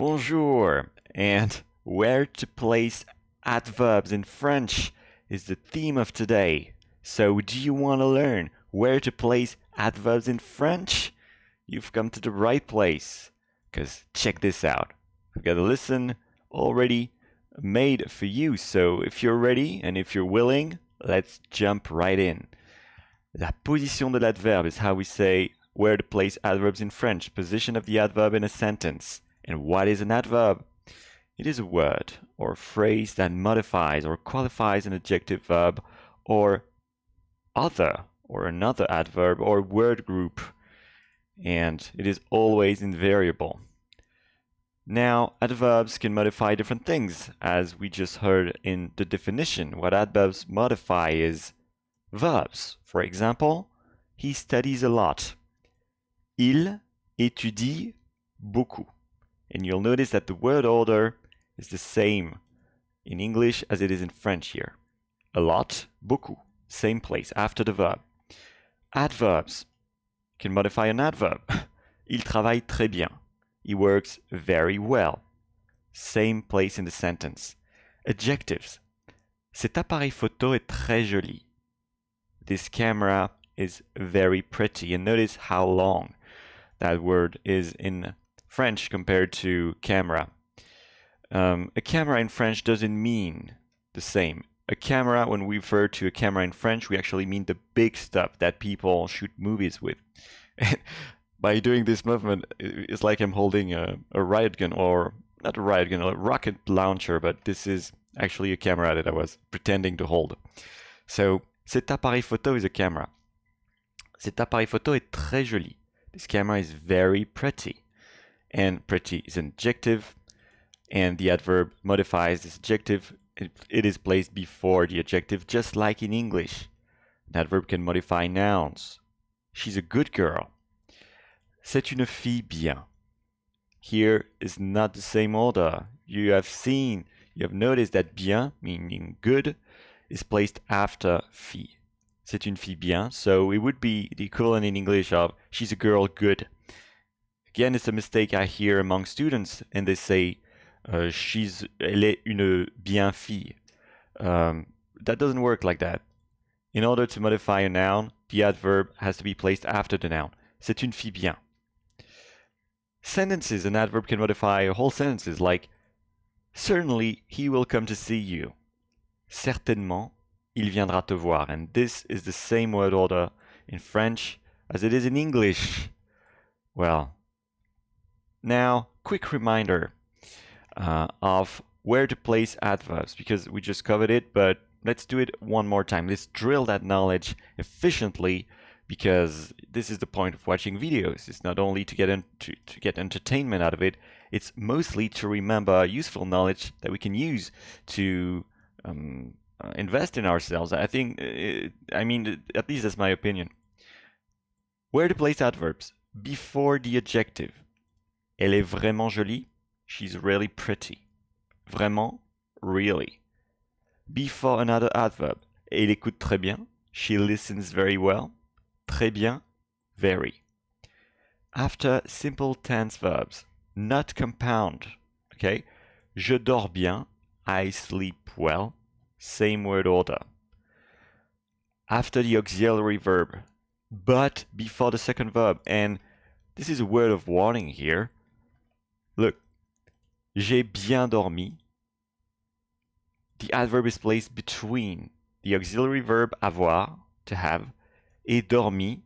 Bonjour, and where to place adverbs in French is the theme of today. So, do you want to learn where to place adverbs in French? You've come to the right place, because check this out. We've got a lesson already made for you, so if you're ready and if you're willing, let's jump right in. La position de l'adverbe is how we say where to place adverbs in French, position of the adverb in a sentence. And what is an adverb? It is a word or a phrase that modifies or qualifies an adjective verb or other or another adverb or word group. And it is always invariable. Now, adverbs can modify different things, as we just heard in the definition. What adverbs modify is verbs. For example, he studies a lot. Il étudie beaucoup. And you'll notice that the word order is the same in English as it is in French here. A lot, beaucoup, same place after the verb. Adverbs can modify an adverb. Il travaille très bien. He works very well. Same place in the sentence. Adjectives. Cet appareil photo est très joli. This camera is very pretty. And notice how long that word is in French compared to camera. A camera in French doesn't mean the same. A camera, when we refer to a camera in French, we actually mean the big stuff that people shoot movies with. By doing this movement, it's like I'm holding a riot gun, or not a riot gun, a rocket launcher, but this is actually a camera that I was pretending to hold. So, cet appareil photo is a camera. Cet appareil photo est très joli. This camera is very pretty. And pretty is an adjective, and the adverb modifies this adjective. It is placed before the adjective, just like in English. An adverb can modify nouns. She's a good girl. C'est une fille bien. Here is not the same order. You have noticed that bien, meaning good, is placed after fille. C'est une fille bien, so it would be the equivalent in English of she's a girl good. Again, it's a mistake I hear among students, and they say elle est une bien fille. That doesn't work like that. In order to modify a noun, the adverb has to be placed after the noun. C'est une fille bien. Sentences, an adverb can modify whole sentences, like certainly he will come to see you. Certainement, il viendra te voir. And this is the same word order in French as it is in English. Well, now, quick reminder of where to place adverbs, because we just covered it, but let's do it one more time. Let's drill that knowledge efficiently, because this is the point of watching videos. It's not only to get entertainment out of it, it's mostly to remember useful knowledge that we can use to invest in ourselves. I think, at least that's my opinion. Where to place adverbs? Before the adjective. Elle est vraiment jolie. She's really pretty. Vraiment, really. Before another adverb. Elle écoute très bien. She listens very well. Très bien, very. After simple tense verbs, not compound. Okay? Je dors bien. I sleep well. Same word order. After the auxiliary verb, but before the second verb. And this is a word of warning here. Look, j'ai bien dormi. The adverb is placed between the auxiliary verb avoir, to have, et dormi,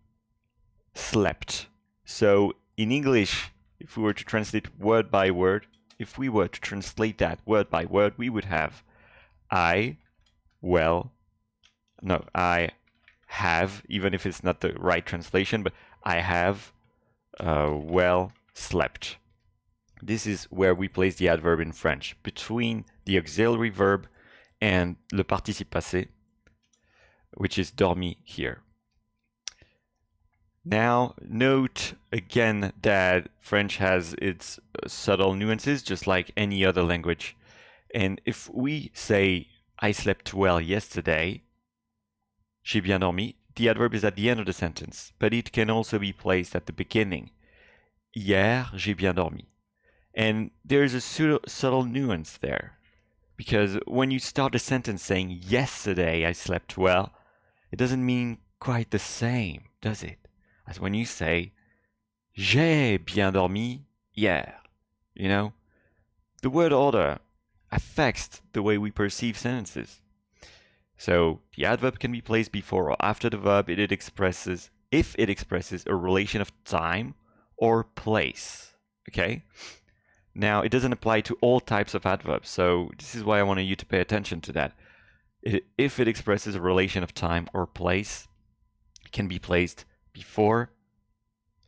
slept. So in English, if we were to translate word by word, if we were to translate that word by word, we would have I have, even if it's not the right translation, but I have well slept. This is where we place the adverb in French, between the auxiliary verb and le participe passé, which is dormi here. Now, note again that French has its subtle nuances, just like any other language. And if we say, I slept well yesterday, j'ai bien dormi, the adverb is at the end of the sentence, but it can also be placed at the beginning. Hier, j'ai bien dormi. And there's a subtle nuance there. Because when you start a sentence saying, yesterday I slept well, it doesn't mean quite the same, does it? As when you say, j'ai bien dormi hier. You know, the word order affects the way we perceive sentences. So the adverb can be placed before or after the verb if it expresses a relation of time or place. Okay? Now, it doesn't apply to all types of adverbs, so this is why I wanted you to pay attention to that. If it expresses a relation of time or place, it can be placed before,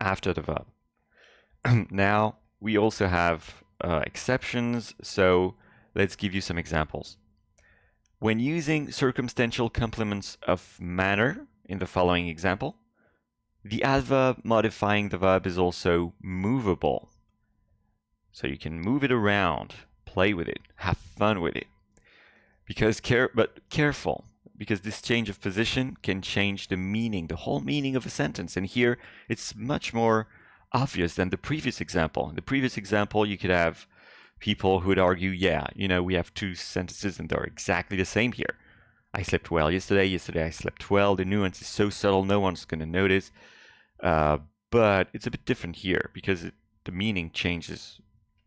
after the verb. Now, we also have exceptions, so let's give you some examples. When using circumstantial complements of manner in the following example, the adverb modifying the verb is also movable. So you can move it around, play with it, have fun with it. But careful, because this change of position can change the meaning, the whole meaning of a sentence. And here it's much more obvious than the previous example. In the previous example, you could have people who would argue, yeah, we have two sentences and they're exactly the same here. I slept well yesterday I slept well. The nuance is so subtle, no one's going to notice. But it's a bit different here because the meaning changes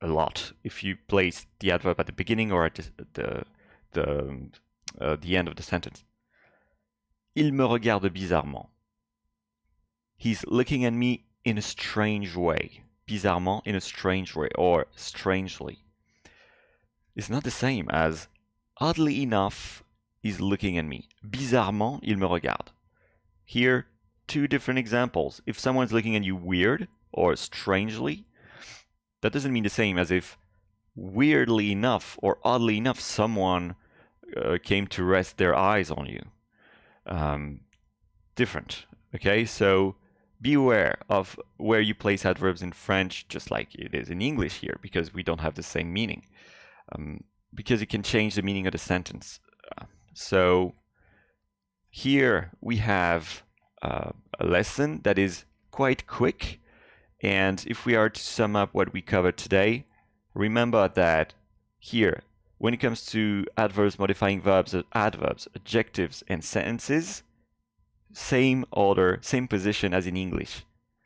a lot if you place the adverb at the beginning or at the end of the sentence. Il me regarde bizarrement. He's looking at me in a strange way. Bizarrement, in a strange way, or strangely. It's not the same as oddly enough, he's looking at me. Bizarrement, il me regarde. Here, two different examples. If someone's looking at you weird or strangely, that doesn't mean the same as if weirdly enough or oddly enough someone came to rest their eyes on you. Different. Okay, so beware of where you place adverbs in French, just like it is in English here, because we don't have the same meaning. Because it can change the meaning of the sentence. So here we have a lesson that is quite quick. And if we are to sum up what we covered today, remember that here, when it comes to adverbs modifying verbs, adverbs, adjectives, and sentences, same order, same position as in English.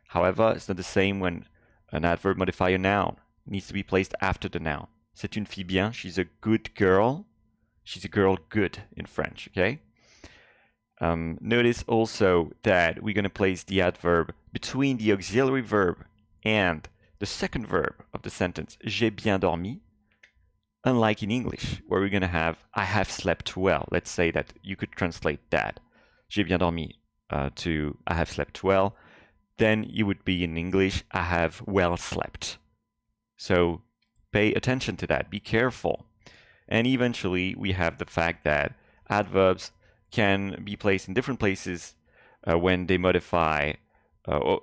However, it's not the same when an adverb modifies a noun. It needs to be placed after the noun. C'est une fille bien, she's a good girl. She's a girl good in French, okay? Notice also that we're going to place the adverb between the auxiliary verb and the second verb of the sentence, j'ai bien dormi, unlike in English, where we're going to have I have slept well. Let's say that you could translate that, j'ai bien dormi, to I have slept well. Then you would be in English, I have well slept. So pay attention to that, be careful. And eventually we have the fact that adverbs can be placed in different places when they modify the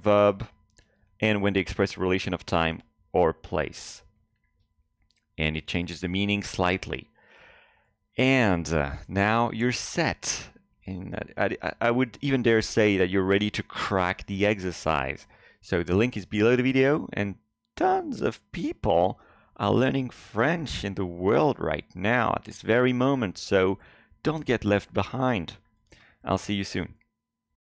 verb and when they express a relation of time or place. And it changes the meaning slightly. And now you're set. And I would even dare say that you're ready to crack the exercise. So the link is below the video, and tons of people are learning French in the world right now at this very moment, so don't get left behind. I'll see you soon.